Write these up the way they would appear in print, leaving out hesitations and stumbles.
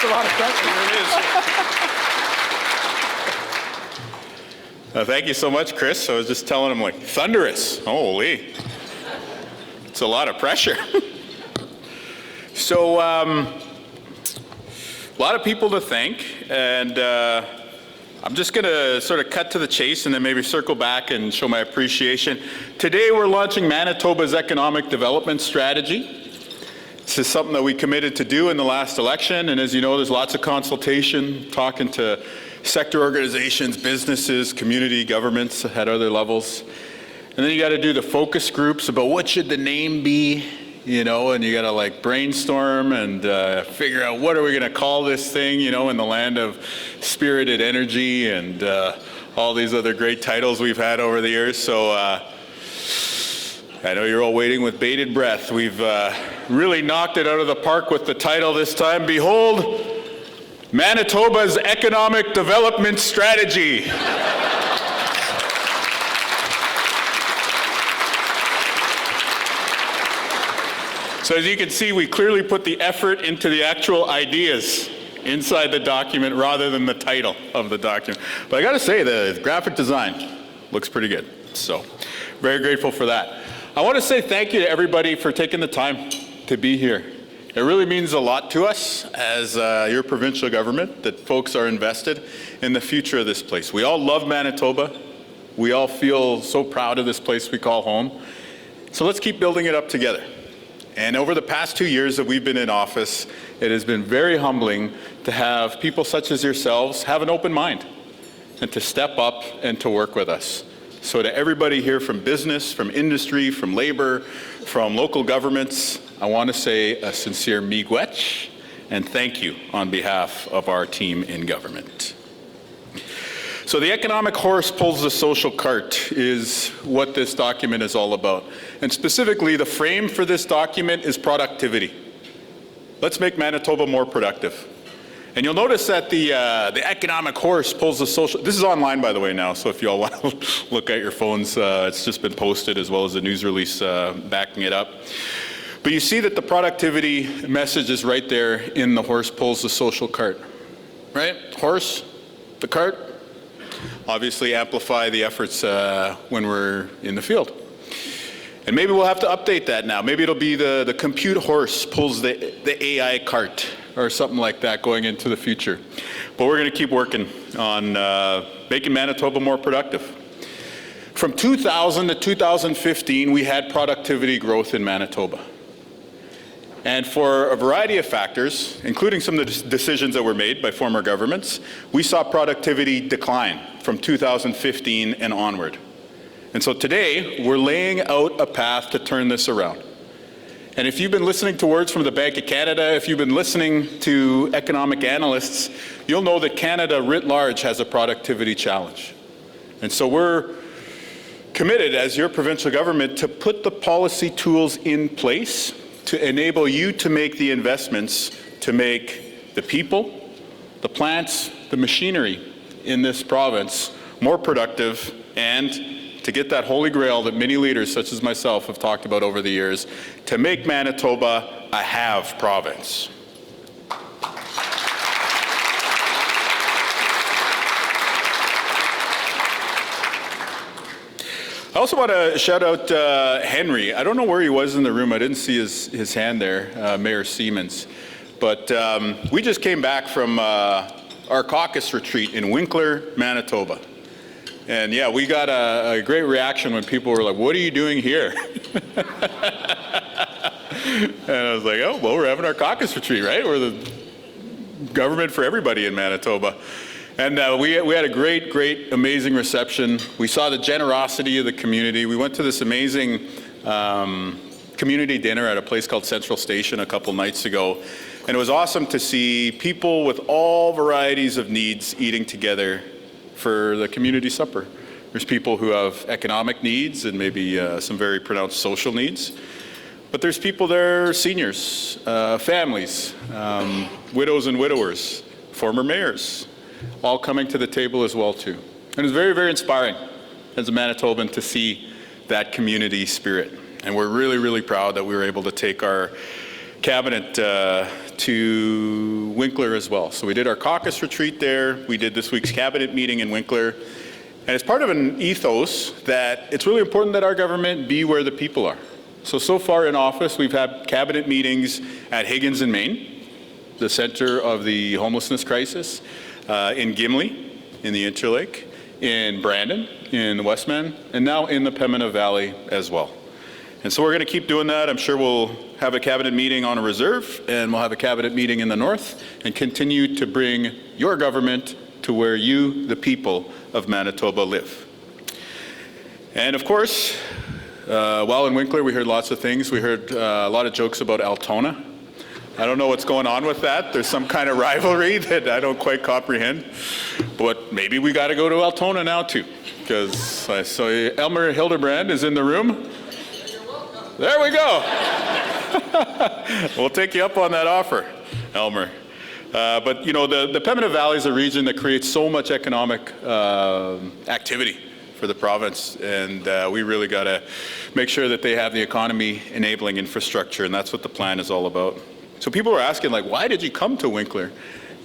a lot of pressure. It is. Thank you so much, Chris. I was just telling him, like, thunderous. Holy. It's a lot of pressure. So, a lot of people to thank, and I'm just going to sort of cut to the chase and then maybe circle back and show my appreciation. Today we're launching Manitoba's economic development strategy. This is something that we committed to do in the last election, and as you know, there's lots of consultation, talking to sector organizations, businesses, community governments at other levels. And then you got to do the focus groups about what should the name be, you know, and you got to like brainstorm and figure out what are we going to call this thing, you know, in the land of spirited energy and all these other great titles we've had over the years. So I know you're all waiting with bated breath. We've really knocked it out of the park with the title this time. Behold, Manitoba's Economic Development Strategy. So as you can see, we clearly put the effort into the actual ideas inside the document rather than the title of the document. But I got to say, the graphic design looks pretty good. So very grateful for that. I want to say thank you to everybody for taking the time to be here. It really means a lot to us as your provincial government that folks are invested in the future of this place. We all love Manitoba. We all feel so proud of this place we call home. So let's keep building it up together. And over the past 2 years that we've been in office, it has been very humbling to have people such as yourselves have an open mind and to step up and to work with us. So to everybody here from business, from industry, from labor, from local governments, I want to say a sincere miigwech and thank you on behalf of our team in government. So the economic horse pulls the social cart is what this document is all about. And specifically, the frame for this document is productivity. Let's make Manitoba more productive. And you'll notice that the economic horse pulls the social. This is online, by the way, now. So if you all want to look at your phones, it's just been posted as well as a news release backing it up. But you see that the productivity message is right there in the horse pulls the social cart, right? Horse, the cart. Obviously amplify the efforts when we're in the field. And maybe we'll have to update that now. Maybe it'll be the compute horse pulls the AI cart or something like that going into the future. But we're going to keep working on making Manitoba more productive. From 2000 to 2015, we had productivity growth in Manitoba. And for a variety of factors, including some of the decisions that were made by former governments, we saw productivity decline from 2015 and onward. And so today, we're laying out a path to turn this around. And if you've been listening to words from the Bank of Canada, if you've been listening to economic analysts, you'll know that Canada writ large has a productivity challenge. And so we're committed as your provincial government to put the policy tools in place to enable you to make the investments to make the people, the plants, the machinery in this province more productive and to get that holy grail that many leaders such as myself have talked about over the years, to make Manitoba a have province. I also want to shout out Henry. I don't know where he was in the room. I didn't see his hand there, Mayor Siemens. But we just came back from our caucus retreat in Winkler, Manitoba. And yeah, we got a great reaction when people were like, "What are you doing here?" And I was like, "Oh, well, we're having our caucus retreat, right? We're the government for everybody in Manitoba." And we had a great, amazing reception. We saw the generosity of the community. We went to this amazing community dinner at a place called Central Station a couple nights ago. And it was awesome to see people with all varieties of needs eating together for the community supper. There's people who have economic needs and maybe some very pronounced social needs. But there's people there, seniors, families, widows and widowers, former mayors, all coming to the table as well too. And it was very inspiring as a Manitoban to see that community spirit. And we're really proud that we were able to take our cabinet to Winkler as well. So we did our caucus retreat there. We did this week's cabinet meeting in Winkler. And it's part of an ethos that it's really important that our government be where the people are. So far in office, we've had cabinet meetings at Higgins in Maine, the center of the homelessness crisis, in Gimli, in the Interlake, in Brandon, in the Westman, and now in the Pembina Valley as well. And so we're going to keep doing that. I'm sure we'll have a cabinet meeting on a reserve, and we'll have a cabinet meeting in the north, and continue to bring your government to where you, the people of Manitoba, live. And of course, while in Winkler, we heard lots of things. We heard a lot of jokes about Altona. I don't know what's going on with that. There's some kind of rivalry that I don't quite comprehend. But maybe we got to go to Altona now too, because I saw Elmer Hildebrand is in the room. There we go. We'll take you up on that offer, Elmer. But you know, the Pembina Valley is a region that creates so much economic activity for the province, and we really got to make sure that they have the economy enabling infrastructure, and that's what the plan is all about. So people are asking, like, why did you come to Winkler?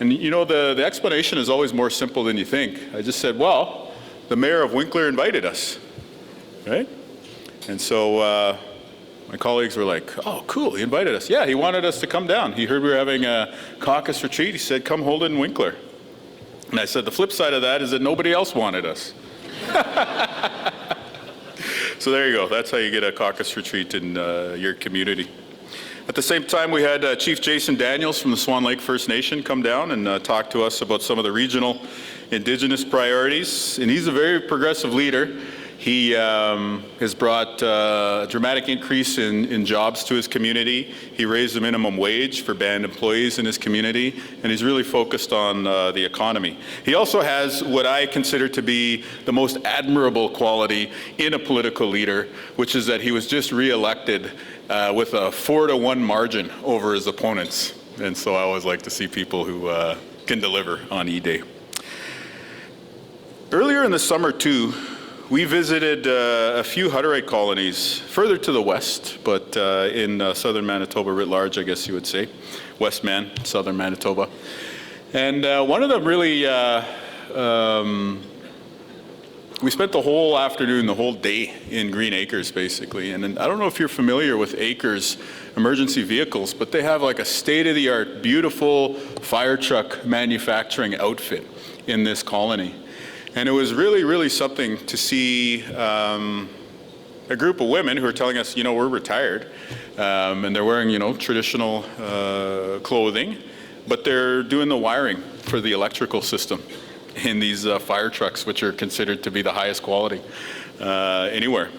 And you know, the explanation is always more simple than you think. I just said, well, the mayor of Winkler invited us, right? And so my colleagues were like, oh, cool, he invited us. Yeah, he wanted us to come down. He heard we were having a caucus retreat. He said, come hold it in Winkler. And I said, the flip side of that is that nobody else wanted us. So there you go. That's how you get a caucus retreat in your community. At the same time, we had Chief Jason Daniels from the Swan Lake First Nation come down and talk to us about some of the regional Indigenous priorities. And he's a very progressive leader. He has brought a dramatic increase in jobs to his community. He raised the minimum wage for band employees in his community, and he's really focused on the economy. He also has what I consider to be the most admirable quality in a political leader, which is that he was just re-elected with a 4-1 margin over his opponents. And so I always like to see people who can deliver on E-Day. Earlier in the summer, too, we visited a few Hutterite colonies further to the west, but in southern Manitoba writ large, I guess you would say. Westman, southern Manitoba. And one of them really, we spent the whole afternoon, the whole day in Green Acres, basically. And I don't know if you're familiar with Acres emergency vehicles, but they have like a state-of-the-art, beautiful fire truck manufacturing outfit in this colony. And it was really, really something to see a group of women who are telling us, you know, we're retired, and they're wearing, you know, traditional clothing, but they're doing the wiring for the electrical system in these fire trucks, which are considered to be the highest quality anywhere.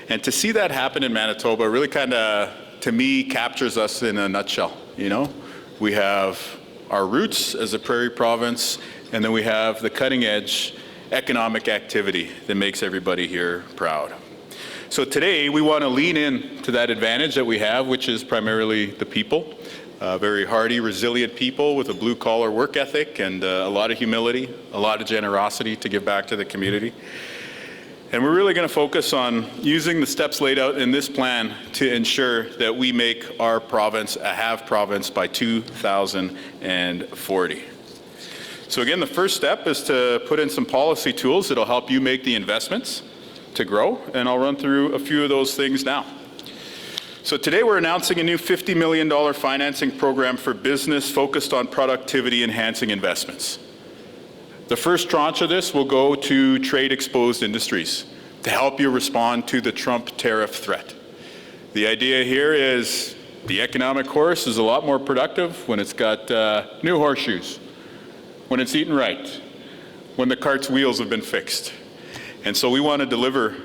And to see that happen in Manitoba really kind of, to me, captures us in a nutshell, you know? We have our roots as a prairie province, and then we have the cutting edge economic activity that makes everybody here proud. So today we want to lean in to that advantage that we have, which is primarily the people. Very hardy, resilient people with a blue collar work ethic and a lot of humility, a lot of generosity to give back to the community. And we're really going to focus on using the steps laid out in this plan to ensure that we make our province a have province by 2040. So again, the first step is to put in some policy tools that'll help you make the investments to grow, and I'll run through a few of those things now. So today we're announcing a new $50 million financing program for business focused on productivity enhancing investments. The first tranche of this will go to trade-exposed industries to help you respond to the Trump tariff threat. The idea here is the economic horse is a lot more productive when it's got new horseshoes, when it's eaten right, when the cart's wheels have been fixed. And so we want to deliver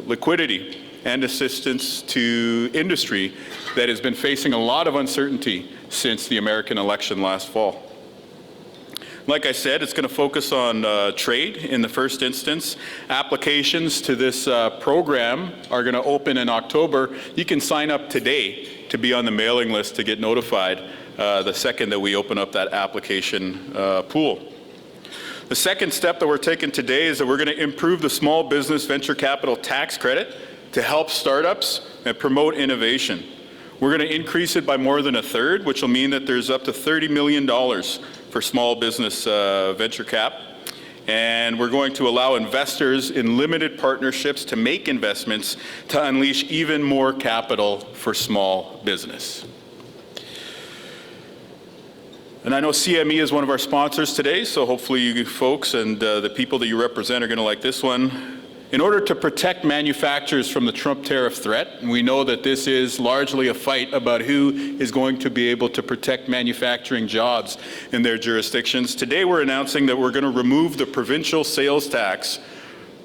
liquidity and assistance to industry that has been facing a lot of uncertainty since the American election last fall. Like I said, it's going to focus on trade in the first instance. Applications to this program are going to open in October. You can sign up today to be on the mailing list to get notified the second that we open up that application pool. The second step that we're taking today is that we're going to improve the small business venture capital tax credit to help startups and promote innovation. We're going to increase it by more than a third, which will mean that there's up to $30 million for small business venture cap. And we're going to allow investors in limited partnerships to make investments to unleash even more capital for small business. And I know CME is one of our sponsors today, so hopefully you folks and the people that you represent are going to like this one. In order to protect manufacturers from the Trump tariff threat, and we know that this is largely a fight about who is going to be able to protect manufacturing jobs in their jurisdictions, today we're announcing that we're going to remove the provincial sales tax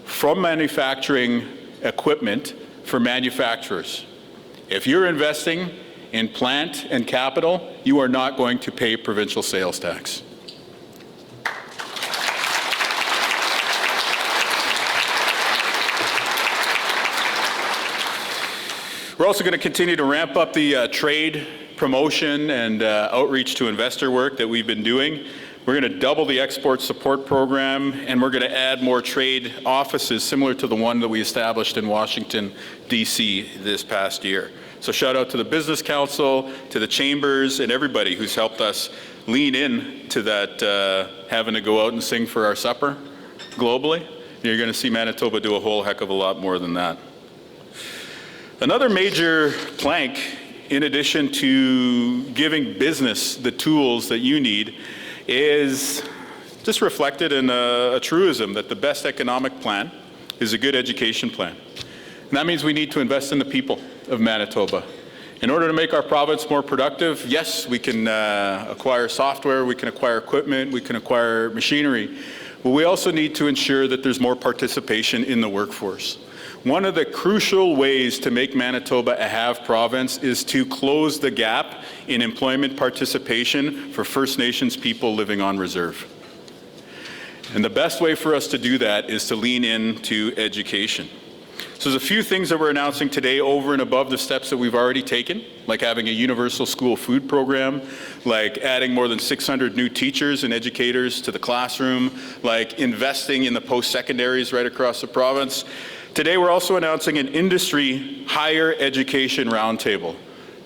from manufacturing equipment for manufacturers. If you're investing in plant and capital, you are not going to pay provincial sales tax. We're also going to continue to ramp up the trade promotion and outreach to investor work that we've been doing. We're going to double the export support program, and we're going to add more trade offices similar to the one that we established in Washington, D.C. this past year. So shout out to the Business Council, to the chambers, and everybody who's helped us lean in to that having to go out and sing for our supper globally. You're going to see Manitoba do a whole heck of a lot more than that. Another major plank, in addition to giving business the tools that you need, is just reflected in a truism that the best economic plan is a good education plan. And that means we need to invest in the people of Manitoba. In order to make our province more productive, yes, we can acquire software, we can acquire equipment, we can acquire machinery, but we also need to ensure that there's more participation in the workforce. One of the crucial ways to make Manitoba a have province is to close the gap in employment participation for First Nations people living on reserve. And the best way for us to do that is to lean into education. So there's a few things that we're announcing today over and above the steps that we've already taken, like having a universal school food program, like adding more than 600 new teachers and educators to the classroom, like investing in the post-secondaries right across the province. Today we're also announcing an industry higher education roundtable.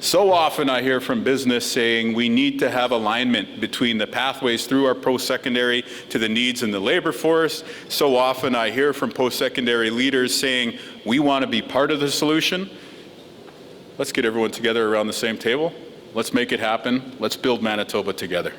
So often I hear from business saying we need to have alignment between the pathways through our post-secondary to the needs in the labor force. So often I hear from post-secondary leaders saying we want to be part of the solution. Let's get everyone together around the same table. Let's make it happen. Let's build Manitoba together.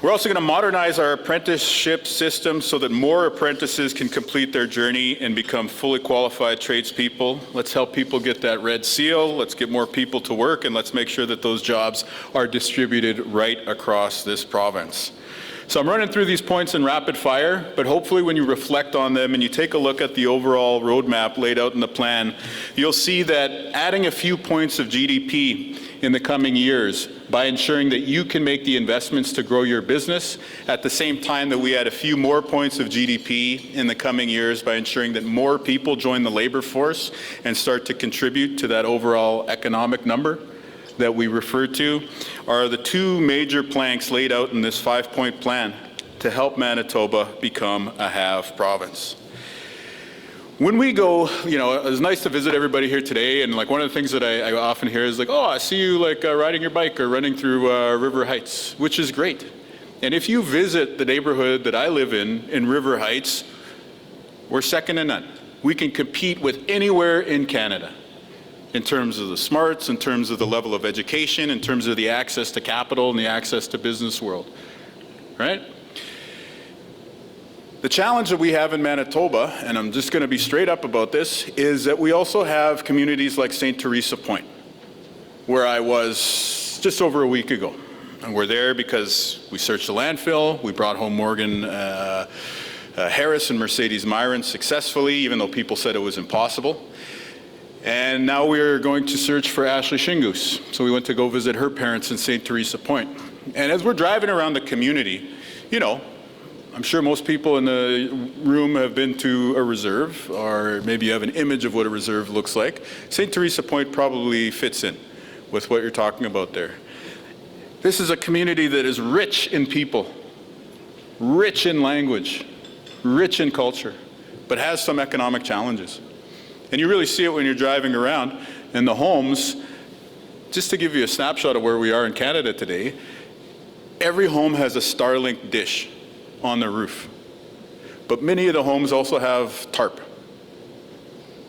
We're also going to modernize our apprenticeship system so that more apprentices can complete their journey and become fully qualified tradespeople. Let's help people get that red seal. Let's get more people to work, and let's make sure that those jobs are distributed right across this province. So I'm running through these points in rapid fire, but hopefully when you reflect on them and you take a look at the overall roadmap laid out in the plan, you'll see that adding a few points of GDP in the coming years by ensuring that you can make the investments to grow your business at the same time that we add a few more points of GDP in the coming years by ensuring that more people join the labor force and start to contribute to that overall economic number that we referred to are the two major planks laid out in this 5-point plan to help Manitoba become a have province. When we go, you know, it was nice to visit everybody here today, and like one of the things that I often hear is like, oh, I see you like riding your bike or running through River Heights, which is great. And if you visit the neighborhood that I live in River Heights, we're second to none. We can compete with anywhere in Canada in terms of the smarts, in terms of the level of education, in terms of the access to capital and the access to business world, right? The challenge that we have in Manitoba, and I'm just going to be straight up about this, is that we also have communities like St. Teresa Point, where I was just over a week ago. And we're there because we searched the landfill, we brought home Morgan Harris and Mercedes Myron successfully, even though people said it was impossible. And now we're going to search for Ashley Shingoose. So we went to go visit her parents in St. Teresa Point. And as we're driving around the community, you know, I'm sure most people in the room have been to a reserve, or maybe you have an image of what a reserve looks like. St. Teresa Point probably fits in with what you're talking about there. This is a community that is rich in people, rich in language, rich in culture, but has some economic challenges. And you really see it when you're driving around, and the homes, just to give you a snapshot of where we are in Canada today, every home has a Starlink dish on the roof. But many of the homes also have tarp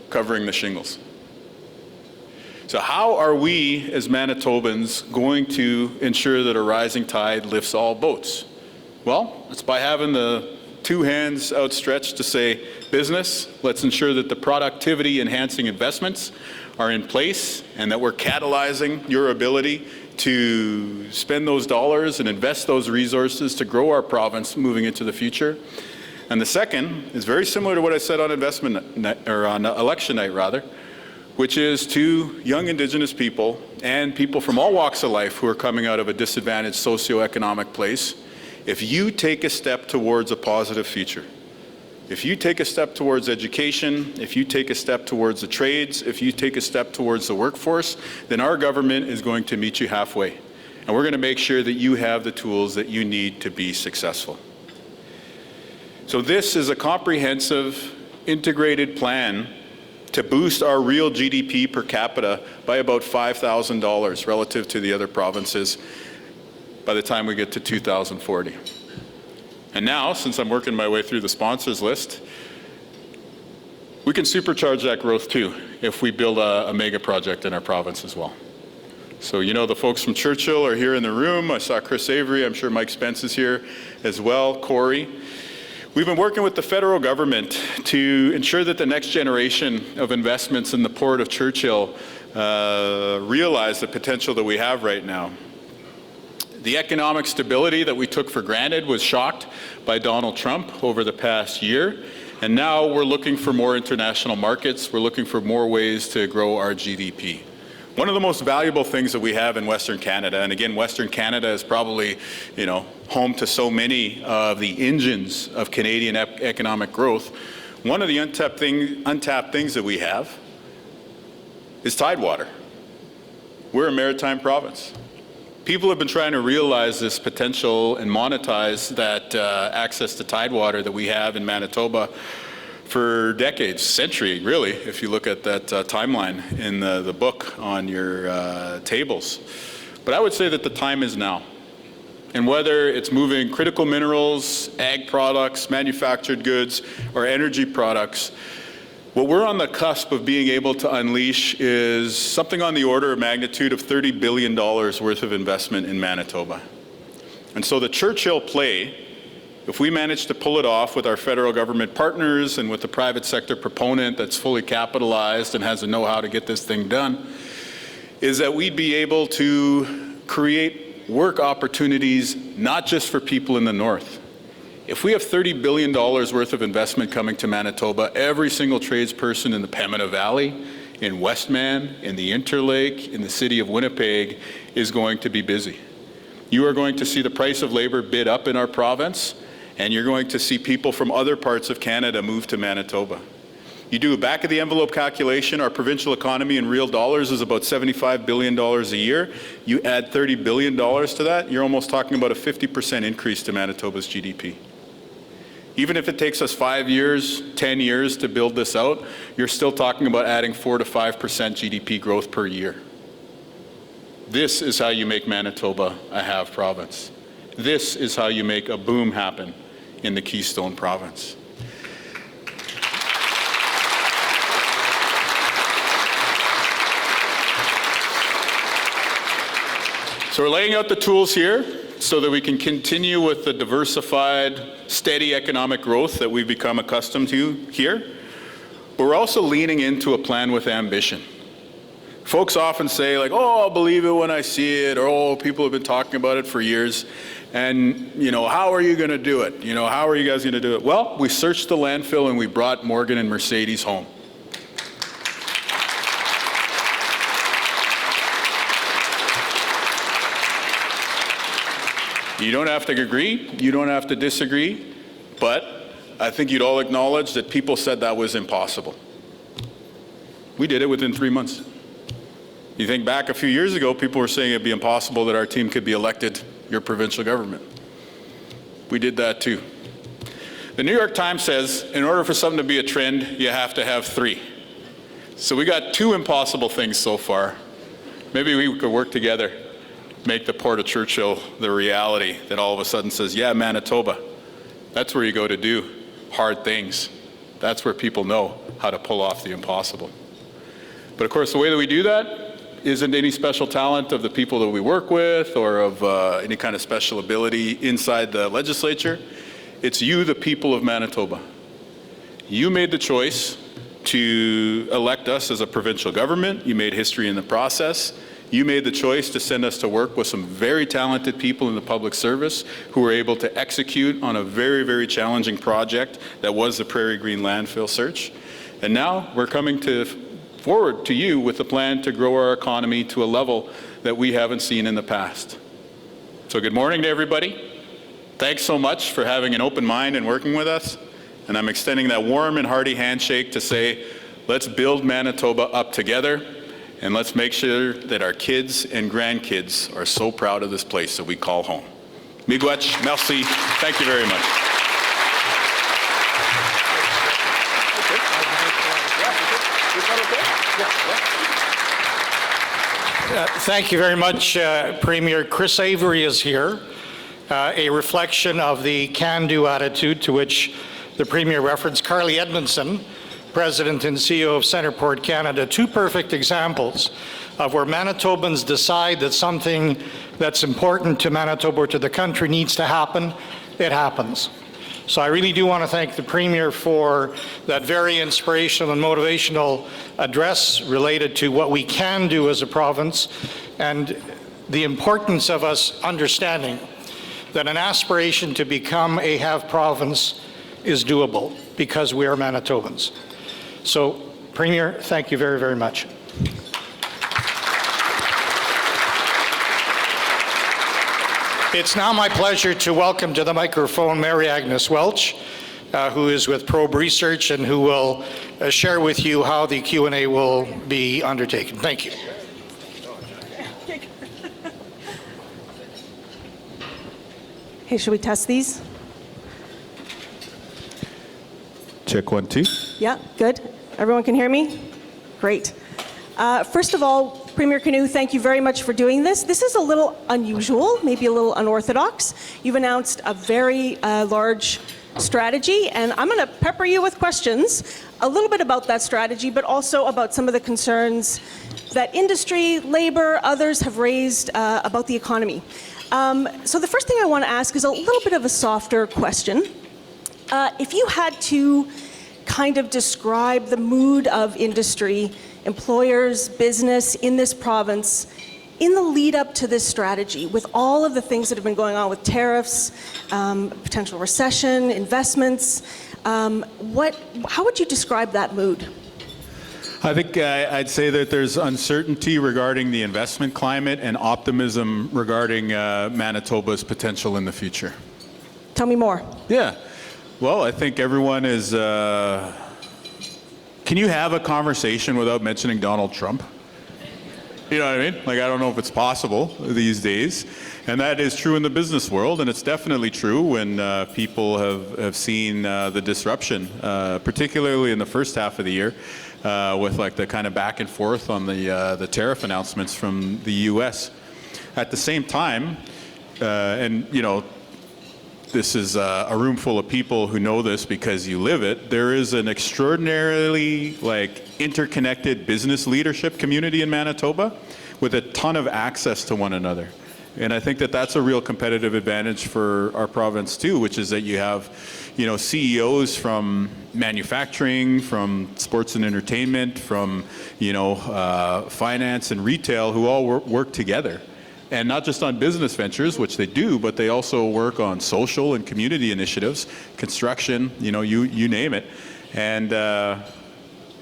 covering the shingles. So how are we as Manitobans going to ensure that a rising tide lifts all boats? Well, it's by having the two hands outstretched to say, business, let's ensure that the productivity enhancing investments are in place and that we're catalyzing your ability to spend those dollars and invest those resources to grow our province moving into the future. And the second is very similar to what I said on on election night rather, which is to young Indigenous people and people from all walks of life who are coming out of a disadvantaged socioeconomic place. If you take a step towards a positive future, if you take a step towards education, if you take a step towards the trades, if you take a step towards the workforce, then our government is going to meet you halfway. And we're going to make sure that you have the tools that you need to be successful. So this is a comprehensive, integrated plan to boost our real GDP per capita by about $5,000 relative to the other provinces by the time we get to 2040. And now, since I'm working my way through the sponsors list, we can supercharge that growth too if we build a mega project in our province as well. So you know the folks from Churchill are here in the room. I saw Chris Avery, I'm sure Mike Spence is here as well, Corey. We've been working with the federal government to ensure that the next generation of investments in the Port of Churchill realize the potential that we have right now. The economic stability that we took for granted was shocked by Donald Trump over the past year, and now we're looking for more international markets. We're looking for more ways to grow our GDP. One of the most valuable things that we have in Western Canada, and again, Western Canada is probably, home to so many of the engines of Canadian economic growth. One of the untapped things that we have is tidewater. We're a maritime province. People have been trying to realize this potential and monetize that access to tidewater that we have in Manitoba for decades, century really, if you look at that timeline in the book on your tables. But I would say that the time is now. And whether it's moving critical minerals, ag products, manufactured goods, or energy products, what we're on the cusp of being able to unleash is something on the order of magnitude of $30 billion worth of investment in Manitoba. And so the Churchill play, if we manage to pull it off with our federal government partners and with the private sector proponent that's fully capitalized and has the know-how to get this thing done, is that we'd be able to create work opportunities not just for people in the north. If we have $30 billion worth of investment coming to Manitoba, every single tradesperson in the Pembina Valley, in Westman, in the Interlake, in the city of Winnipeg is going to be busy. You are going to see the price of labor bid up in our province, and you're going to see people from other parts of Canada move to Manitoba. You do a back of the envelope calculation, our provincial economy in real dollars is about $75 billion a year. You add $30 billion to that, you're almost talking about a 50% increase to Manitoba's GDP. Even if it takes us 5 years, 10 years to build this out, you're still talking about adding 4 to 5% GDP growth per year. This is how you make Manitoba a have province. This is how you make a boom happen in the Keystone province. So we're laying out the tools here so that we can continue with the diversified, steady economic growth that we've become accustomed to here. But we're also leaning into a plan with ambition. Folks often say like, oh, I'll believe it when I see it, or oh, people have been talking about it for years. And, how are you going to do it? How are you guys going to do it? Well, we searched the landfill and we brought Morgan and Mercedes home. You don't have to agree, you don't have to disagree, but I think you'd all acknowledge that people said that was impossible. We did it within 3 months. You think back a few years ago, people were saying it'd be impossible that our team could be elected your provincial government. We did that too. The New York Times says, in order for something to be a trend, you have to have 3. So we got 2 impossible things so far. Maybe we could work together, make the Port of Churchill the reality that all of a sudden says, yeah, Manitoba, that's where you go to do hard things. That's where people know how to pull off the impossible. But of course, the way that we do that isn't any special talent of the people that we work with or of any kind of special ability inside the legislature. It's you, the people of Manitoba. You made the choice to elect us as a provincial government. You made history in the process. You made the choice to send us to work with some very talented people in the public service who were able to execute on a very, very challenging project that was the Prairie Green landfill search. And now we're coming forward to you with a plan to grow our economy to a level that we haven't seen in the past. So good morning to everybody. Thanks so much for having an open mind and working with us. And I'm extending that warm and hearty handshake to say, let's build Manitoba up together, and let's make sure that our kids and grandkids are so proud of this place that we call home. Miigwech, merci, thank you very much. Thank you very much, Premier. Chris Avery is here, a reflection of the can-do attitude to which the Premier referenced. Carly Edmondson, President and CEO of Centerport Canada, 2 perfect examples of where Manitobans decide that something that's important to Manitoba or to the country needs to happen, it happens. So I really do want to thank the Premier for that very inspirational and motivational address related to what we can do as a province and the importance of us understanding that an aspiration to become a have province is doable because we are Manitobans. So, Premier, thank you very, very much. It's now my pleasure to welcome to the microphone Mary Agnes Welch, who is with Probe Research and who will share with you how the Q&A will be undertaken. Thank you. Hey, should we test these? Check 1, 2. Yeah, good. Everyone can hear me? Great. First of all, Premier Kinew, thank you very much for doing this. This is a little unusual, maybe a little unorthodox. You've announced a very large strategy, and I'm going to pepper you with questions, a little bit about that strategy, but also about some of the concerns that industry, labor, others have raised about the economy. So the first thing I want to ask is a little bit of a softer question. If you had to kind of describe the mood of industry, employers, business in this province in the lead up to this strategy, with all of the things that have been going on with tariffs, potential recession, investments, how would you describe that mood? I think I'd say that there's uncertainty regarding the investment climate and optimism regarding Manitoba's potential in the future. Tell me more. Yeah. Well, I think everyone is... Can you have a conversation without mentioning Donald Trump? You know what I mean? Like, I don't know if it's possible these days. And that is true in the business world, and it's definitely true when people have seen the disruption, particularly in the first half of the year, with like the kind of back and forth on the tariff announcements from the U.S. At the same time, and you know, this is a room full of people who know this because you live it, there is an extraordinarily like interconnected business leadership community in Manitoba with a ton of access to one another. And I think that that's a real competitive advantage for our province too, which is that you have, you know, CEOs from manufacturing, from sports and entertainment, from, you know, finance and retail who all work together. And not just on business ventures, which they do, but they also work on social and community initiatives, construction, you know, you name it. And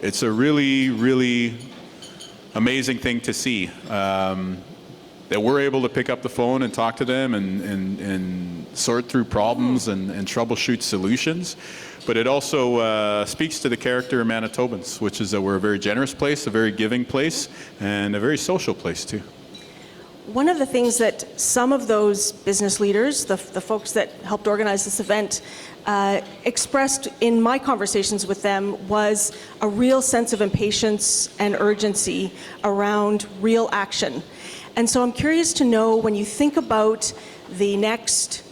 it's a really, really amazing thing to see. That we're able to pick up the phone and talk to them and sort through problems and troubleshoot solutions. But it also speaks to the character of Manitobans, which is that we're a very generous place, a very giving place, and a very social place too. one of the things that some of those business leaders, the folks that helped organize this event, expressed in my conversations with them was a real sense of impatience and urgency around real action. And so I'm curious to know, when you think about the next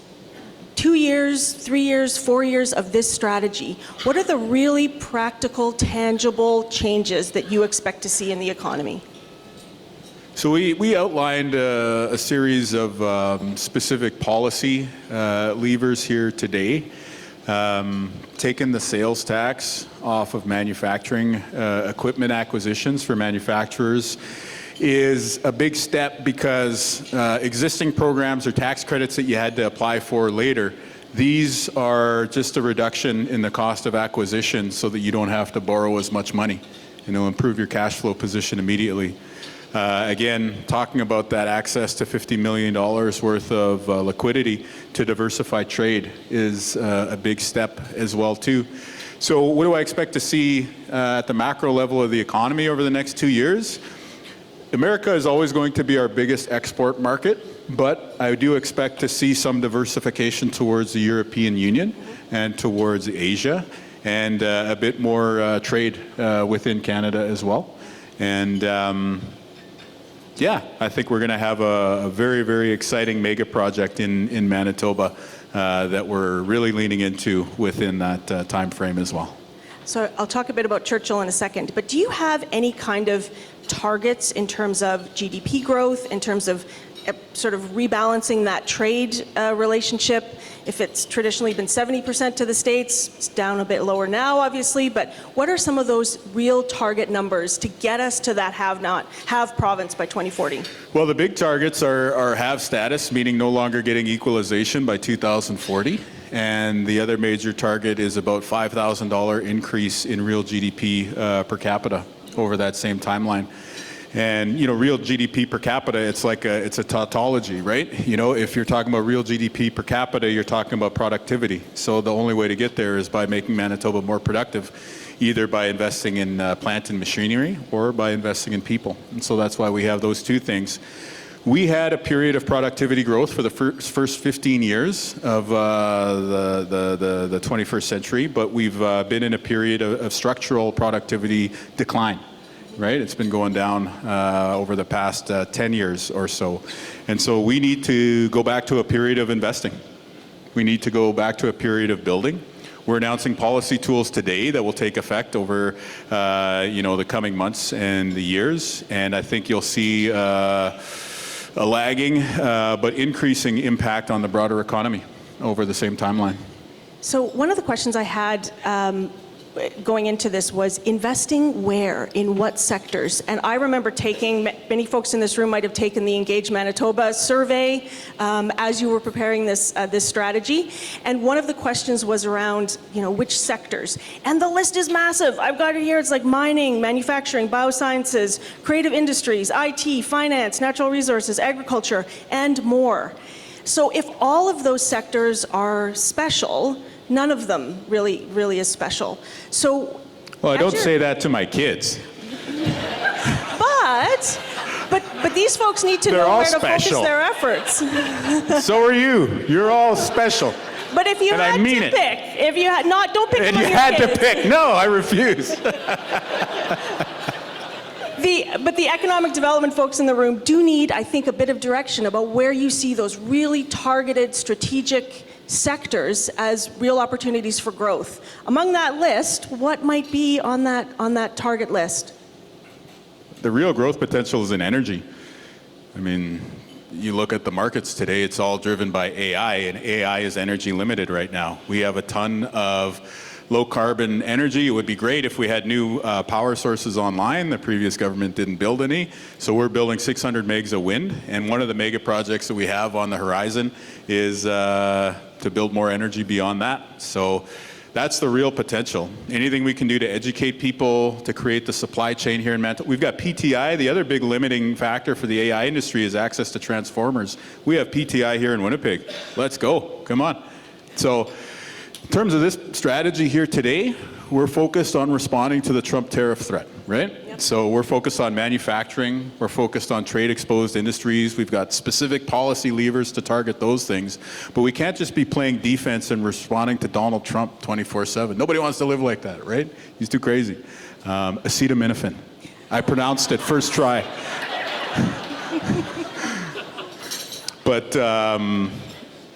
2 years, 3 years, 4 years of this strategy, what are the really practical, tangible changes that you expect to see in the economy? So we outlined a series of specific policy levers here today. Taking the sales tax off of manufacturing equipment acquisitions for manufacturers is a big step, because existing programs or tax credits that you had to apply for later, these are just a reduction in the cost of acquisition so that you don't have to borrow as much money, and it'll improve your cash flow position immediately. Again, talking about that access to $50 million worth of liquidity to diversify trade is a big step as well too. So what do I expect to see at the macro level of the economy over the next 2 years? America is always going to be our biggest export market, but I do expect to see some diversification towards the European Union and towards Asia, and a bit more trade within Canada as well. And yeah, I think we're going to have a very, very exciting mega project in Manitoba that we're really leaning into within that time frame as well. So I'll talk a bit about Churchill in a second, but do you have any kind of targets in terms of GDP growth, in terms of sort of rebalancing that trade relationship? If it's traditionally been 70% to the States, it's down a bit lower now, obviously, but what are some of those real target numbers to get us to that have province by 2040? Well, the big targets are have status, meaning no longer getting equalization by 2040. And the other major target is about $5,000 increase in real GDP per capita over that same timeline. And, you know, real GDP per capita, it's a tautology, right? You know, if you're talking about real GDP per capita, you're talking about productivity. So the only way to get there is by making Manitoba more productive, either by investing in plant and machinery or by investing in people. And so that's why we have those two things. We had a period of productivity growth for the first 15 years of the 21st century, but we've been in a period of structural productivity decline, right? It's been going down over the past 10 years or so. And so we need to go back to a period of investing. We need to go back to a period of building. We're announcing policy tools today that will take effect over the coming months and the years. And I think you'll see a lagging but increasing impact on the broader economy over the same timeline. So one of the questions I had going into this was investing where, in what sectors? And I remember taking, many folks in this room might have taken the Engage Manitoba survey as you were preparing this strategy. And one of the questions was around, which sectors? And the list is massive. I've got it here. It's like mining, manufacturing, biosciences, creative industries, IT, finance, natural resources, agriculture, and more. So if all of those sectors are special, none of them really is special. So, well, I don't say that to my kids. But these folks need to know where to focus their efforts. So are you. You're all special. But if you had to pick, don't pick among your kids. And you had to pick. No, I refuse. But the economic development folks in the room do need, I think, a bit of direction about where you see those really targeted, strategic sectors as real opportunities for growth. Among that list, what might be on that target list? The real growth potential is in energy. I mean, you look at the markets today, it's all driven by AI, and AI is energy limited right now. We have a ton of low carbon energy. It would be great if we had new power sources online. The previous government didn't build any. So we're building 600 megs of wind. And one of the mega projects that we have on the horizon is to build more energy beyond that. So that's the real potential. Anything we can do to educate people, to create the supply chain here in Manitoba. We've got PTI. The other big limiting factor for the AI industry is access to transformers. We have PTI here in Winnipeg. Let's go. Come on. So in terms of this strategy here today, we're focused on responding to the Trump tariff threat. right? Yep. So we're focused on manufacturing, we're focused on trade-exposed industries, we've got specific policy levers to target those things, but we can't just be playing defense and responding to Donald Trump 24/7. Nobody wants to live like that, right? He's too crazy. Acetaminophen. I pronounced it first try. But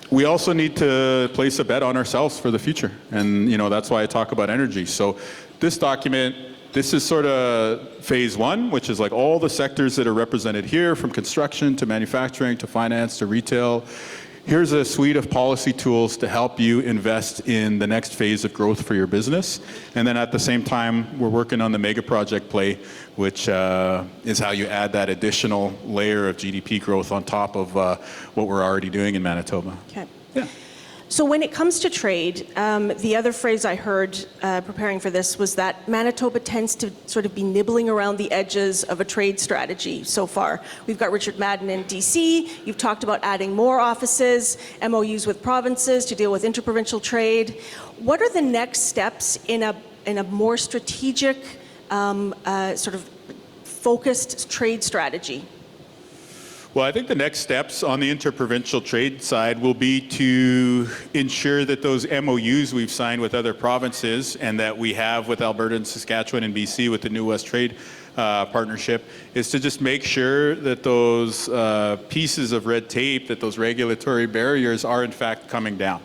we also need to place a bet on ourselves for the future. And that's why I talk about energy. So this document, this is sort of phase one, which is like all the sectors that are represented here, from construction to manufacturing to finance to retail. Here's a suite of policy tools to help you invest in the next phase of growth for your business. And then at the same time, we're working on the mega project play, which is how you add that additional layer of GDP growth on top of what we're already doing in Manitoba. Okay. Yeah. So when it comes to trade, the other phrase I heard preparing for this was that Manitoba tends to sort of be nibbling around the edges of a trade strategy so far. We've got Richard Madden in DC. You've talked about adding more offices, MOUs with provinces to deal with interprovincial trade. What are the next steps in a more strategic, sort of focused trade strategy? Well, I think the next steps on the interprovincial trade side will be to ensure that those MOUs we've signed with other provinces and that we have with Alberta and Saskatchewan and BC with the New West Trade Partnership is to just make sure that those pieces of red tape, that those regulatory barriers are in fact coming down.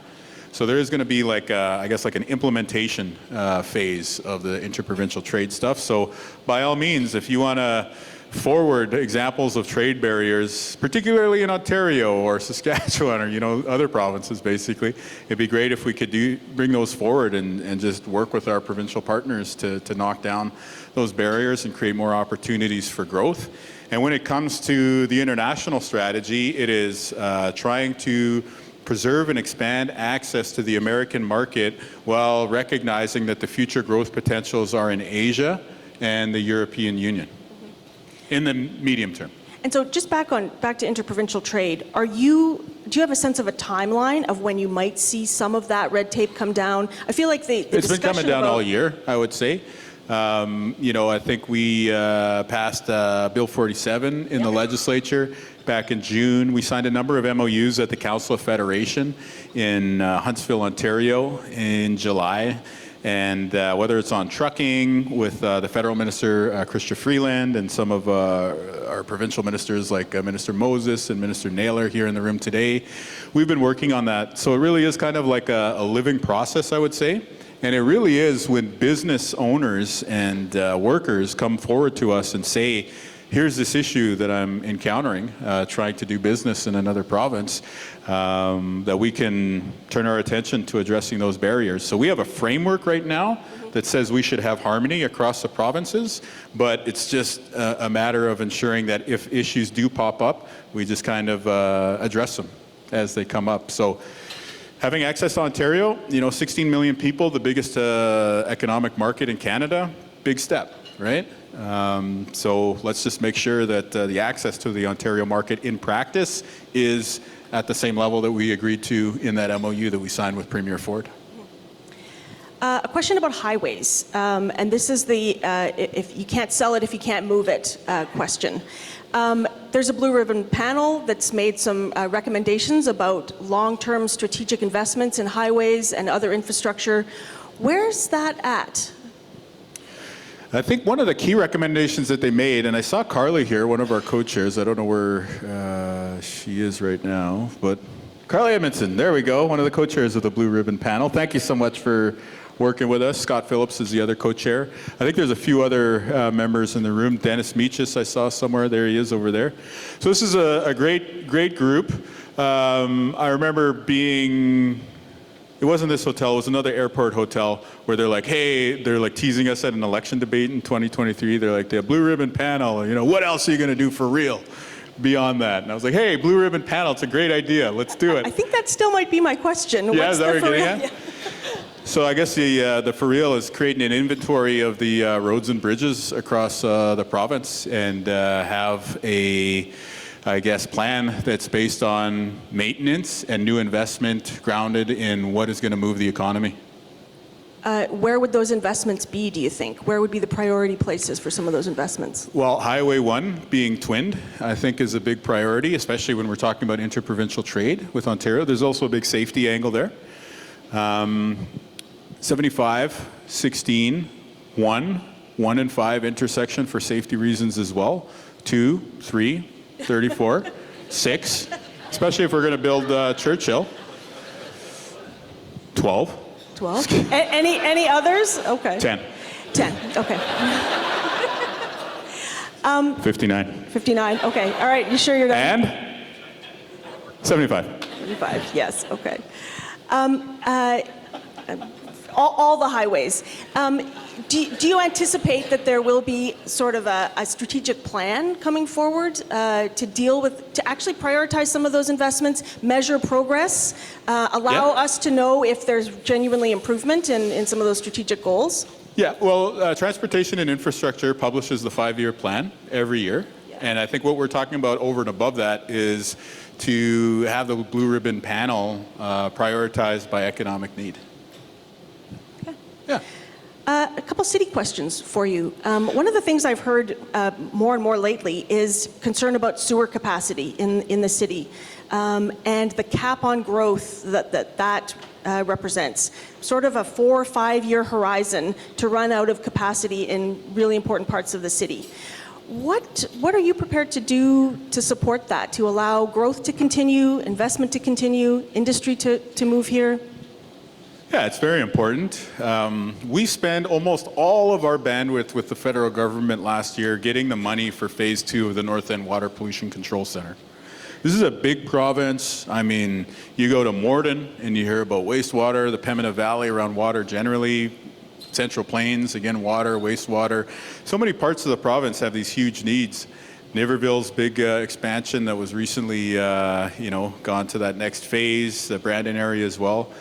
So there is going to be like, I guess, like an implementation phase of the interprovincial trade stuff. So by all means, if you want to forward examples of trade barriers, particularly in Ontario or Saskatchewan or other provinces, basically, it'd be great if we could bring those forward and just work with our provincial partners to knock down those barriers and create more opportunities for growth. And when it comes to the international strategy, it is trying to preserve and expand access to the American market while recognizing that the future growth potentials are in Asia and the European Union in the medium term. And so just back to interprovincial trade, do you have a sense of a timeline of when you might see some of that red tape come down? I feel like it's been coming down all year, I would say. I think we passed Bill 47 in the legislature back in June. We signed a number of MOUs at the Council of Federation in Huntsville, Ontario in July. And whether it's on trucking with the federal minister, Chrystia Freeland, and some of our provincial ministers like Minister Moses and Minister Naylor here in the room today, we've been working on that. So it really is kind of like a living process, I would say. And it really is when business owners and workers come forward to us and say, here's this issue that I'm encountering, trying to do business in another province, that we can turn our attention to addressing those barriers. So we have a framework right now that says we should have harmony across the provinces, but it's just a matter of ensuring that if issues do pop up, we just kind of address them as they come up. So having access to Ontario, 16 million people, the biggest economic market in Canada, big step, right? So let's just make sure that the access to the Ontario market in practice is at the same level that we agreed to in that MOU that we signed with Premier Ford. A question about highways, and this is the if you can't sell it if you can't move it question. There's a blue ribbon panel that's made some recommendations about long-term strategic investments in highways and other infrastructure. Where's that at? I think one of the key recommendations that they made, and I saw Carly here, one of our co-chairs, I don't know where she is right now, but Carly Edmondson, there we go, one of the co-chairs of the Blue Ribbon Panel. Thank you so much for working with us. Scott Phillips is the other co-chair. I think there's a few other members in the room. Dennis Meachus, I saw somewhere. There he is over there. So this is a great group. I remember being... It wasn't this hotel, it was another airport hotel where they're like, hey, they're like teasing us at an election debate in 2023. They're like, the Blue Ribbon Panel, what else are you going to do for real beyond that? And I was like, hey, Blue Ribbon Panel, it's a great idea. Let's do it. I think that still might be my question. Yeah, What's is that what you're getting at? Yeah. So I guess the for real is creating an inventory of the roads and bridges across the province and have a plan that's based on maintenance and new investment grounded in what is going to move the economy. where would those investments be, do you think? Where would be the priority places for some of those investments? Well, Highway 1 being twinned, I think is a big priority, especially when we're talking about interprovincial trade with Ontario. There's also a big safety angle there. 75, 16, 1 and 5 intersection for safety reasons as well. 2, 3, 34, 6, especially if we're going to build Churchill. 12. 12? Any others? Okay. 10. 10, okay. 59. 59, okay. All right, you sure you're done? And 75. 75, yes, okay. All the highways. Do you anticipate that there will be sort of a strategic plan coming forward to actually prioritize some of those investments, measure progress, allow us to know if there's genuinely improvement in some of those strategic goals? Yeah, well, Transportation and Infrastructure publishes the 5-year plan every year. Yeah. And I think what we're talking about over and above that is to have the Blue Ribbon panel prioritized by economic need. Okay. Yeah. A couple city questions for you. One of the things I've heard more and more lately is concern about sewer capacity in the city and the cap on growth that represents. Sort of a 4 or 5 year horizon to run out of capacity in really important parts of the city. What are you prepared to do to support that, to allow growth to continue, investment to continue, industry to move here? Yeah, it's very important. We spend almost all of our bandwidth with the federal government last year getting the money for phase 2 of the North End Water Pollution Control Center. This is a big province. I mean, you go to Morden and you hear about wastewater, the Pembina Valley around water generally, Central Plains, again, water, wastewater. So many parts of the province have these huge needs. Naperville's big expansion that was recently, gone to that next phase, the Brandon area as well.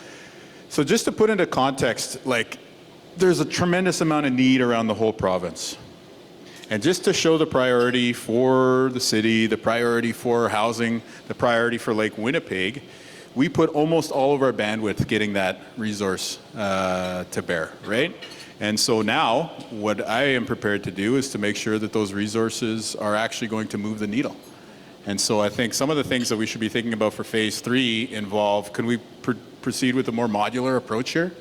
So just to put into context, there's a tremendous amount of need around the whole province. And just to show the priority for the city, the priority for housing, the priority for Lake Winnipeg, we put almost all of our bandwidth getting that resource to bear, right? And so now what I am prepared to do is to make sure that those resources are actually going to move the needle. And so I think some of the things that we should be thinking about for phase 3 involve, can we proceed with a more modular approach here?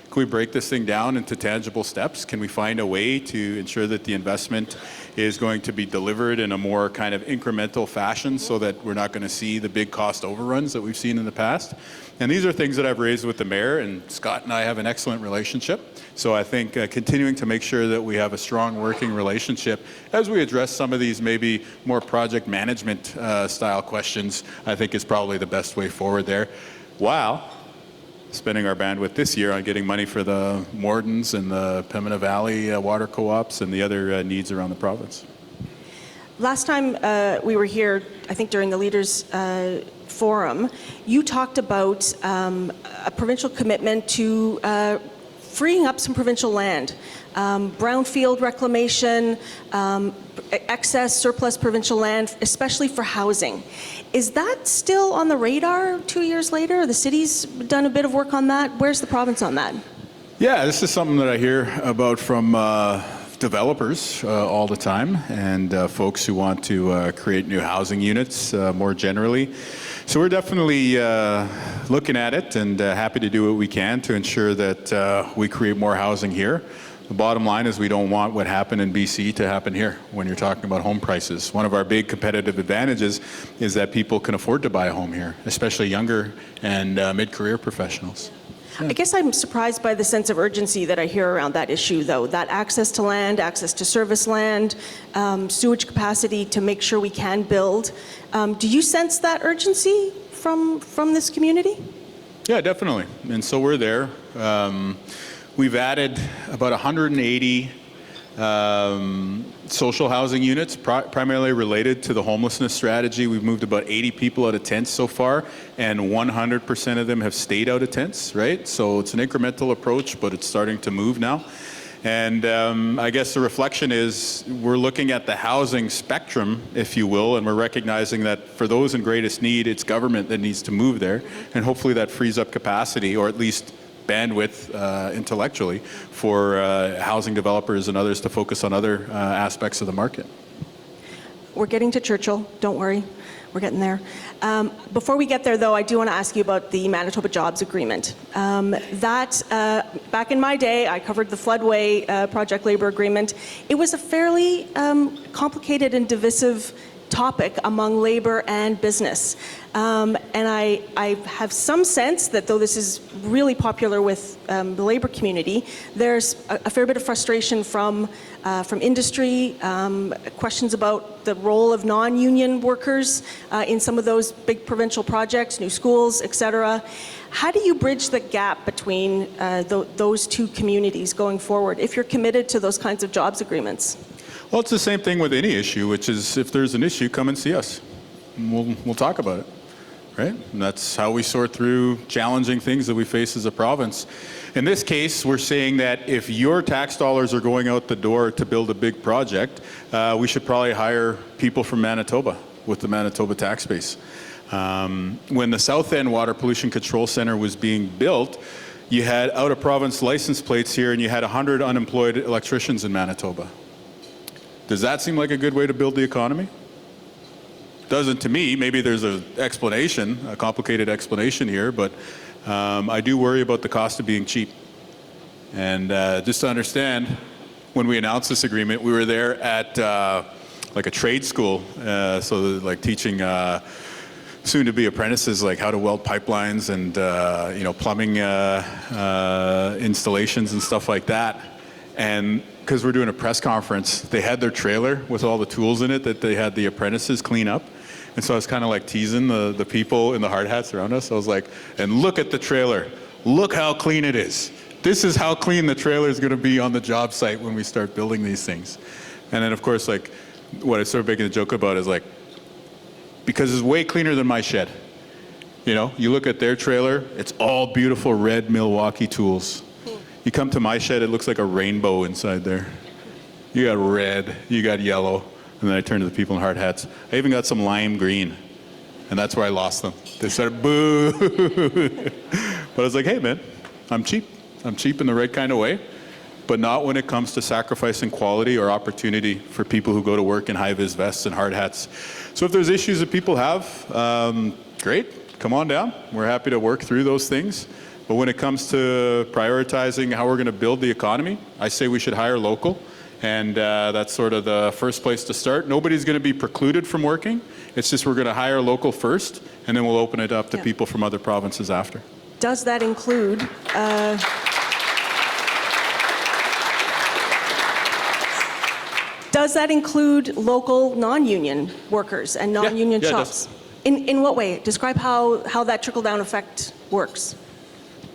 Can we break this thing down into tangible steps? Can we find a way to ensure that the investment is going to be delivered in a more kind of incremental fashion so that we're not going to see the big cost overruns that we've seen in the past? And these are things that I've raised with the mayor, and Scott and I have an excellent relationship. So I think continuing to make sure that we have a strong working relationship as we address some of these maybe more project management style questions, I think is probably the best way forward there, while spending our bandwidth this year on getting money for the Mordens and the Pembina Valley water co-ops and the other needs around the province. Last time we were here, I think during the Leaders Forum, you talked about a provincial commitment to freeing up some provincial land, brownfield reclamation, excess surplus provincial land, especially for housing. Is that still on the radar 2 years later? The city's done a bit of work on that. Where's the province on that? Yeah, this is something that I hear about from developers all the time, and folks who want to create new housing units more generally. So we're definitely looking at it and happy to do what we can to ensure that we create more housing here. The bottom line is we don't want what happened in BC to happen here when you're talking about home prices. One of our big competitive advantages is that people can afford to buy a home here, especially younger and mid-career professionals. I guess I'm surprised by the sense of urgency that I hear around that issue, though, that access to land, access to service land, sewage capacity to make sure we can build. Do you sense that urgency from this community? Yeah, definitely. And so we're there. We've added about 180 social housing units, primarily related to the homelessness strategy. We've moved about 80 people out of tents so far, and 100% of them have stayed out of tents, right? So it's an incremental approach, but it's starting to move now. And I guess the reflection is we're looking at the housing spectrum, if you will, and we're recognizing that for those in greatest need, it's government that needs to move there, and hopefully that frees up capacity, or at least bandwidth intellectually for housing developers and others to focus on other aspects of the market. We're getting to Churchill, don't worry. We're getting there. Before we get there, though, I do want to ask you about the Manitoba Jobs Agreement. Back in my day, I covered the Floodway Project Labor Agreement. It was a fairly complicated and divisive topic among labor and business. And I have some sense that though this is really popular with the labor community, there's a fair bit of frustration from industry, questions about the role of non-union workers in some of those big provincial projects, new schools, et cetera. How do you bridge the gap between those two communities going forward if you're committed to those kinds of jobs agreements? Well, it's the same thing with any issue, which is if there's an issue, come and see us. We'll talk about it, right? And that's how we sort through challenging things that we face as a province. In this case, we're saying that if your tax dollars are going out the door to build a big project, we should probably hire people from Manitoba with the Manitoba tax base. When the South End Water Pollution Control Centre was being built, you had out-of-province license plates here and you had 100 unemployed electricians in Manitoba. Does that seem like a good way to build the economy? Doesn't to me. Maybe there's an explanation, a complicated explanation here, but I do worry about the cost of being cheap. And just to understand, when we announced this agreement, we were there at like a trade school, so like teaching soon-to-be apprentices like how to weld pipelines and plumbing installations and stuff like that. And because we're doing a press conference, they had their trailer with all the tools in it that they had the apprentices clean up. And so I was kind of like teasing the people in the hard hats around us. I was like, and look at the trailer. Look how clean it is. This is how clean the trailer is going to be on the job site when we start building these things. And then, of course, like what I started making a joke about is like, because it's way cleaner than my shed. You know, you look at their trailer, it's all beautiful red Milwaukee tools. You come to my shed, it looks like a rainbow inside there. You got red, you got yellow, and then I turn to the people in hard hats. I even got some lime green, and that's where I lost them. They started boo. But I was like, hey man, I'm cheap. I'm cheap in the right kind of way, but not when it comes to sacrificing quality or opportunity for people who go to work in high-vis vests and hard hats. So if there's issues that people have, great, come on down. We're happy to work through those things. But when it comes to prioritizing how we're going to build the economy, I say we should hire local. And that's sort of the first place to start. Nobody's going to be precluded from working. It's just we're going to hire local first, and then we'll open it up to people from other provinces after. Does that include local non-union workers and non-union shops? In what way? Describe how that trickle-down effect works.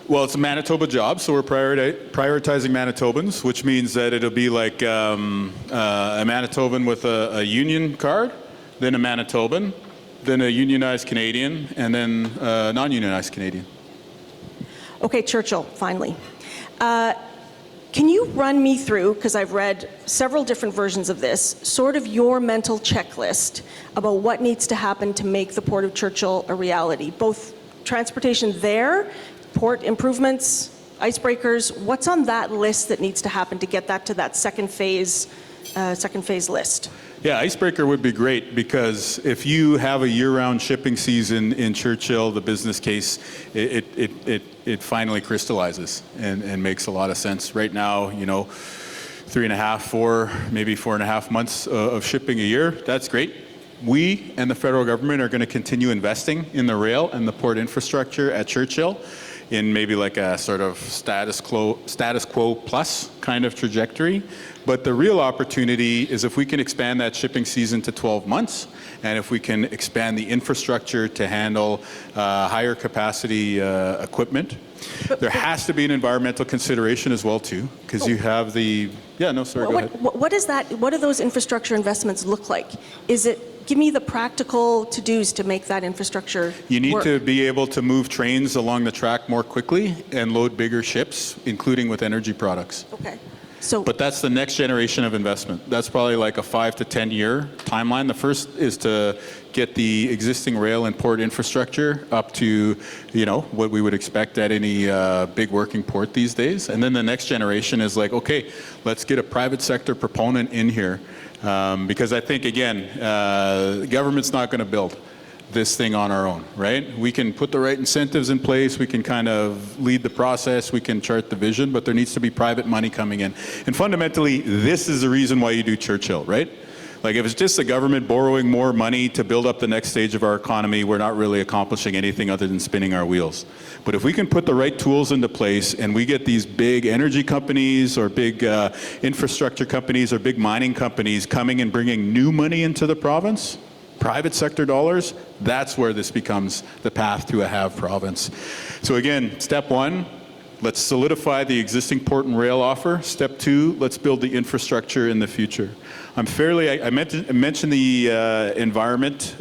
Well, it's a Manitoba job, so we're prioritizing Manitobans, which means that it'll be like a Manitoban with a union card, then a Manitoban, then a unionized Canadian, and then a non-unionized Canadian. Okay, Churchill, finally. Can you run me through, because I've read several different versions of this, sort of your mental checklist about what needs to happen to make the Port of Churchill a reality, both transportation there, port improvements, icebreakers. What's on that list that needs to happen to get that to that second phase list? Yeah, icebreaker would be great because if you have a year-round shipping season in Churchill, the business case, it finally crystallizes and makes a lot of sense. Right now, 3.5, 4, maybe 4.5 months of shipping a year, that's great. We and the federal government are going to continue investing in the rail and the port infrastructure at Churchill in maybe like a sort of status quo plus kind of trajectory. But the real opportunity is if we can expand that shipping season to 12 months, and if we can expand the infrastructure to handle higher capacity equipment. There has to be an environmental consideration as well too, because you have the, go ahead. What is that? What do those infrastructure investments look like? Give me the practical to-dos to make that infrastructure You need work. to be able to move trains along the track more quickly and load bigger ships, including with energy products. Okay. But that's the next generation of investment. That's probably like a 5 to 10 year timeline. The first is to get the existing rail and port infrastructure up to, what we would expect at any big working port these days. And then the next generation is like, okay, let's get a private sector proponent in here. Because I think, again, the government's not going to build this thing on our own, right? We can put the right incentives in place, we can kind of lead the process, we can chart the vision, but there needs to be private money coming in. And fundamentally, this is the reason why you do Churchill, right? Like if it's just the government borrowing more money to build up the next stage of our economy, we're not really accomplishing anything other than spinning our wheels. But if we can put the right tools into place and we get these big energy companies or big infrastructure companies or big mining companies coming and bringing new money into the province, private sector dollars, that's where this becomes the path to a have province. So again, step one, let's solidify the existing port and rail offer. Step two, let's build the infrastructure in the future. I mentioned the environment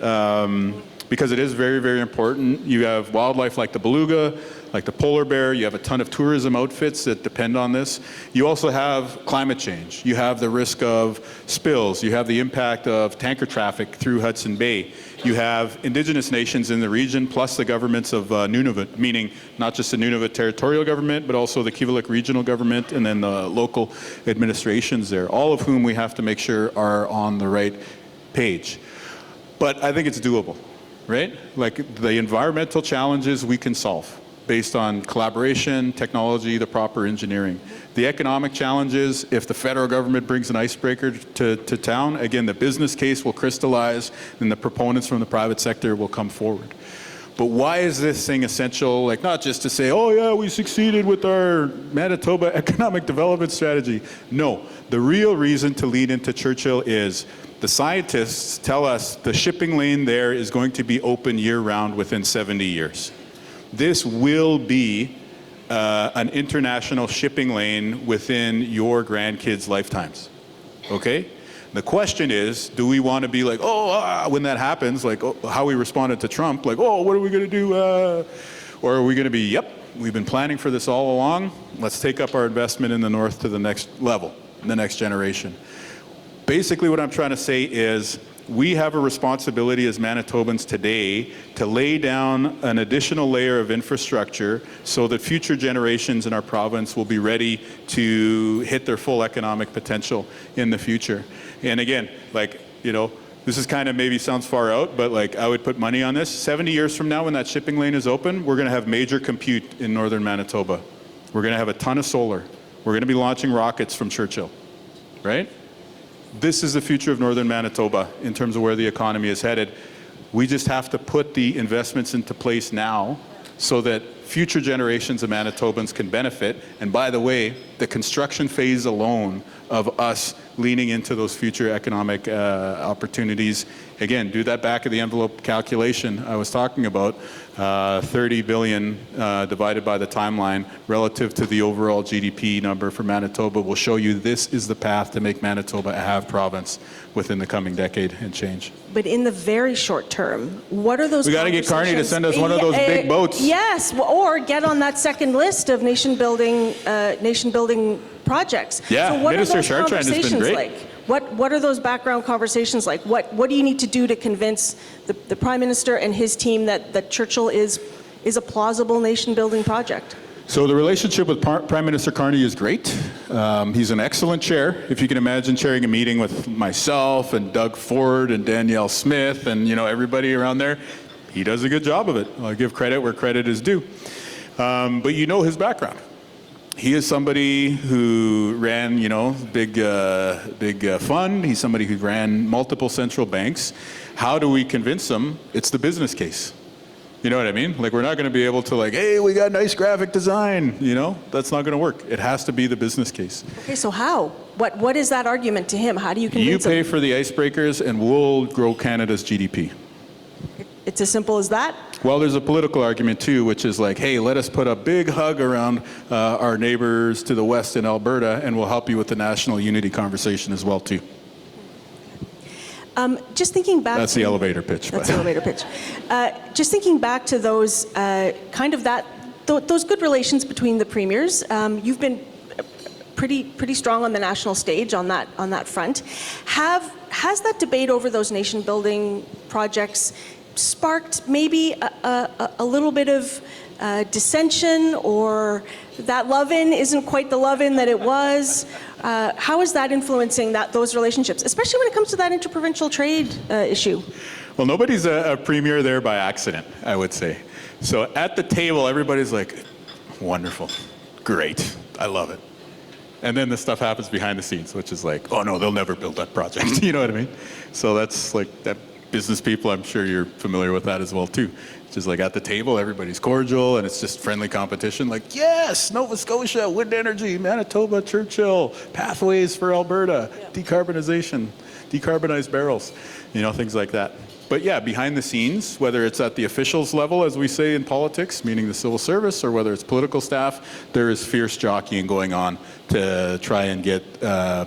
because it is very, very important. You have wildlife like the beluga, like the polar bear. You have a ton of tourism outfits that depend on this. You also have climate change. You have the risk of spills. You have the impact of tanker traffic through Hudson Bay. You have Indigenous nations in the region, plus the governments of Nunavut, meaning not just the Nunavut territorial government, but also the Kivalliq regional government and then the local administrations there, all of whom we have to make sure are on the right page. But I think it's doable, right? Like the environmental challenges we can solve based on collaboration, technology, the proper engineering. The economic challenges, if the federal government brings an icebreaker to town, again, the business case will crystallize and the proponents from the private sector will come forward. But why is this thing essential? Like not just to say, oh yeah, we succeeded with our Manitoba economic development strategy. No, the real reason to lead into Churchill is the scientists tell us the shipping lane there is going to be open year-round within 70 years. This will be an international shipping lane within your grandkids' lifetimes, okay? The question is, do we want to be like, when that happens, like how we responded to Trump, like, what are we going to do? Or are we going to be, yep, we've been planning for this all along. Let's take up our investment in the north to the next level, the next generation. Basically what I'm trying to say is, we have a responsibility as Manitobans today to lay down an additional layer of infrastructure so that future generations in our province will be ready to hit their full economic potential in the future. And again, this is kind of maybe sounds far out, but I would put money on this. 70 years from now when that shipping lane is open, we're going to have major compute in northern Manitoba. We're going to have a ton of solar. We're going to be launching rockets from Churchill, right? This is the future of northern Manitoba in terms of where the economy is headed. We just have to put the investments into place now so that future generations of Manitobans can benefit. And by the way, the construction phase alone of us leaning into those future economic opportunities, again, do that back of the envelope calculation I was talking about, 30 billion divided by the timeline relative to the overall GDP number for Manitoba will show you this is the path to make Manitoba a have province within the coming decade and change. But in the very short term, what are those? We got to get Carney to send us one of those big boats. Yes, or get on that second list of nation building projects. Yeah, so what Minister are those Chartrand has been great. like? What are those background conversations like? What do you need to do to convince the Prime Minister and his team that Churchill is a plausible nation-building project? So the relationship with Prime Minister Carney is great. He's an excellent chair. If you can imagine chairing a meeting with myself and Doug Ford and Danielle Smith and everybody around there, he does a good job of it. I'll give credit where credit is due. But his background. He is somebody who ran, big fund. He's somebody who ran multiple central banks. How do we convince them? It's the business case. You know what I mean? We're not going to be able to hey, we got nice graphic design. That's not going to work. It has to be the business case. Okay, so how? What is that argument to him? How do you convince him? You pay for the icebreakers and we'll grow Canada's GDP. It's as simple as that? Well, there's a political argument too, which is hey, let us put a big hug around our neighbors to the west in Alberta, and we'll help you with the national unity conversation as well too. Just thinking back. That's the elevator pitch. That's the elevator pitch. Just thinking back to those those good relations between the premiers. You've been pretty strong on the national stage on that front. Has that debate over those nation-building projects sparked maybe a little bit of dissension, or that love-in isn't quite the love-in that it was? How is that influencing those relationships, especially when it comes to that interprovincial trade issue? Well, nobody's a premier there by accident, I would say. So at the table, everybody's like, wonderful, great, I love it. And then the stuff happens behind the scenes, which is like, oh no, they'll never build that project. You know what I mean? So that's like that business people, I'm sure you're familiar with that as well too. It's just like at the table, everybody's cordial and it's just friendly competition. Like, yes, Nova Scotia, wind energy, Manitoba, Churchill, pathways for Alberta, decarbonization, decarbonized barrels, things like that. But yeah, behind the scenes, whether it's at the officials level, as we say in politics, meaning the civil service, or whether it's political staff, there is fierce jockeying going on to try and get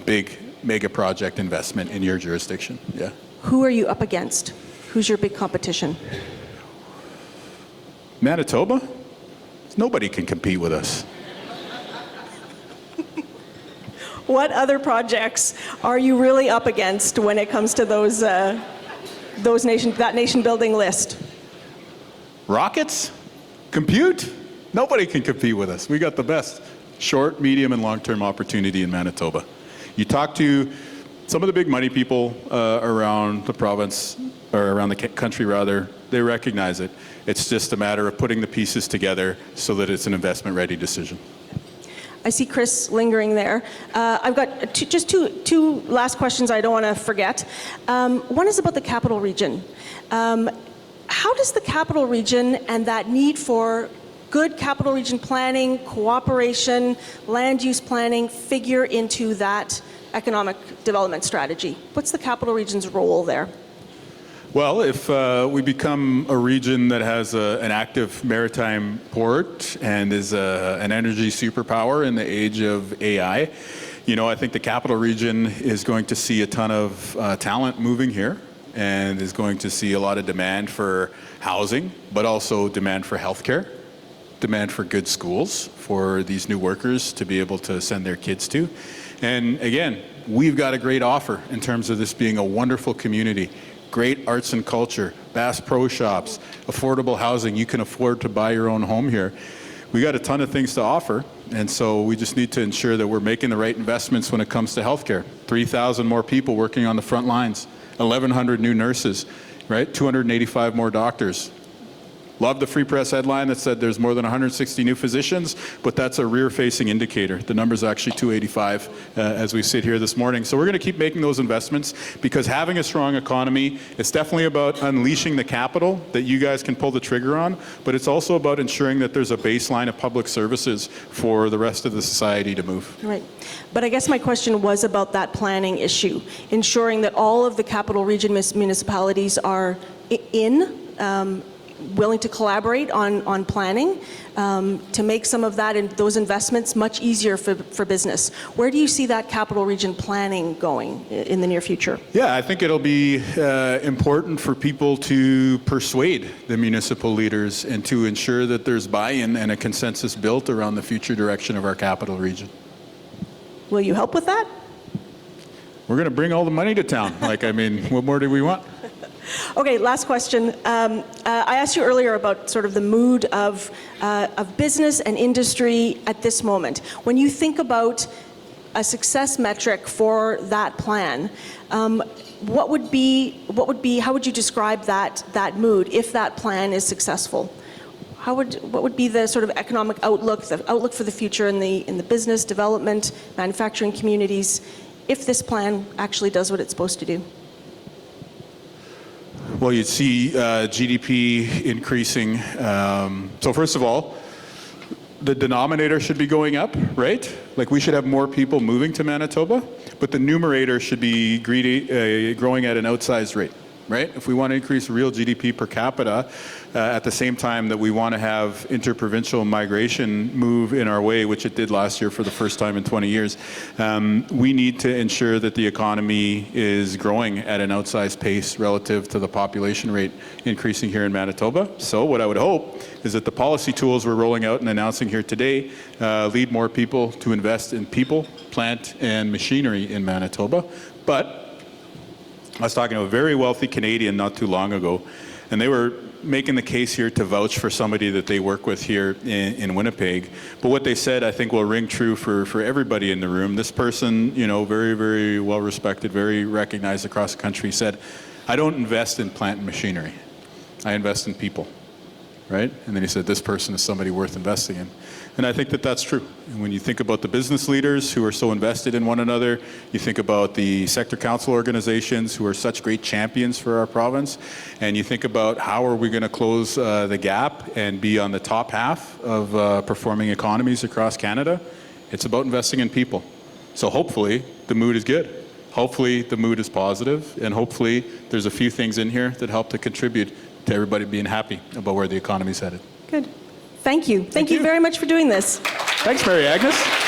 big mega project investment in your jurisdiction. Yeah. Who are you up against? Who's your big competition? Manitoba? Nobody can compete with us. What other projects are you really up against when it comes to that nation-building list? Rockets? Compute? Nobody can compete with us. We got the best short, medium, and long-term opportunity in Manitoba. You talk to some of the big money people around the province, or around the country rather, they recognize it. It's just a matter of putting the pieces together so that it's an investment-ready decision. I see Chris lingering there. I've got just two last questions I don't want to forget. One is about the capital region. How does the capital region and that need for good capital region planning, cooperation, land use planning figure into that economic development strategy? What's the capital region's role there? Well, if we become a region that has an active maritime port and is an energy superpower in the age of AI, I think the capital region is going to see a ton of talent moving here and is going to see a lot of demand for housing, but also demand for healthcare, demand for good schools for these new workers to be able to send their kids to. And again, we've got a great offer in terms of this being a wonderful community. Great arts and culture, Bass Pro Shops, affordable housing. You can afford to buy your own home here. We got a ton of things to offer, and so we just need to ensure that we're making the right investments when it comes to healthcare. 3,000 more people working on the front lines, 1,100 new nurses, right? 285 more doctors. Love the Free Press headline that said there's more than 160 new physicians, but that's a rear-facing indicator. The number's actually 285 as we sit here this morning. So we're going to keep making those investments because having a strong economy, it's definitely about unleashing the capital that you guys can pull the trigger on, but it's also about ensuring that there's a baseline of public services for the rest of the society to move. Right. But I guess my question was about that planning issue, ensuring that all of the capital region municipalities are willing to collaborate on planning to make some of that and those investments much easier for business. Where do you see that capital region planning going in the near future? Yeah, I think it'll be important for people to persuade the municipal leaders and to ensure that there's buy-in and a consensus built around the future direction of our capital region. Will you help with that? We're going to bring all the money to town. What more do we want? Okay, last question. I asked you earlier about sort of the mood of business and industry at this moment. When you think about a success metric for that plan, how would you describe that mood if that plan is successful? What would be the sort of economic outlook, the outlook for the future in the business, development, manufacturing communities, if this plan actually does what it's supposed to do? Well, you'd see GDP increasing. So first of all, the denominator should be going up, right? Like we should have more people moving to Manitoba, but the numerator should be growing at an outsized rate. right? If we want to increase real GDP per capita at the same time that we want to have interprovincial migration move in our way, which it did last year for the first time in 20 years, we need to ensure that the economy is growing at an outsized pace relative to the population rate increasing here in Manitoba. So what I would hope is that the policy tools we're rolling out and announcing here today lead more people to invest in people, plant, and machinery in Manitoba. But I was talking to a very wealthy Canadian not too long ago, and they were making the case here to vouch for somebody that they work with here in Winnipeg. But what they said, I think, will ring true for everybody in the room. This person, you know, very, very well respected, very recognized across the country, said, I don't invest in plant and machinery. I invest in people, right? And then he said, this person is somebody worth investing in. And I think that that's true. And when you think about the business leaders who are so invested in one another, you think about the sector council organizations who are such great champions for our province, and you think about how are we going to close the gap and be on the top half of performing economies across Canada, it's about investing in people. So hopefully the mood is good. Hopefully the mood is positive, and hopefully there's a few things in here that help to contribute to everybody being happy about where the economy is headed. Good. Thank you. Thank you very much for doing this. Thanks, Mary Agnes.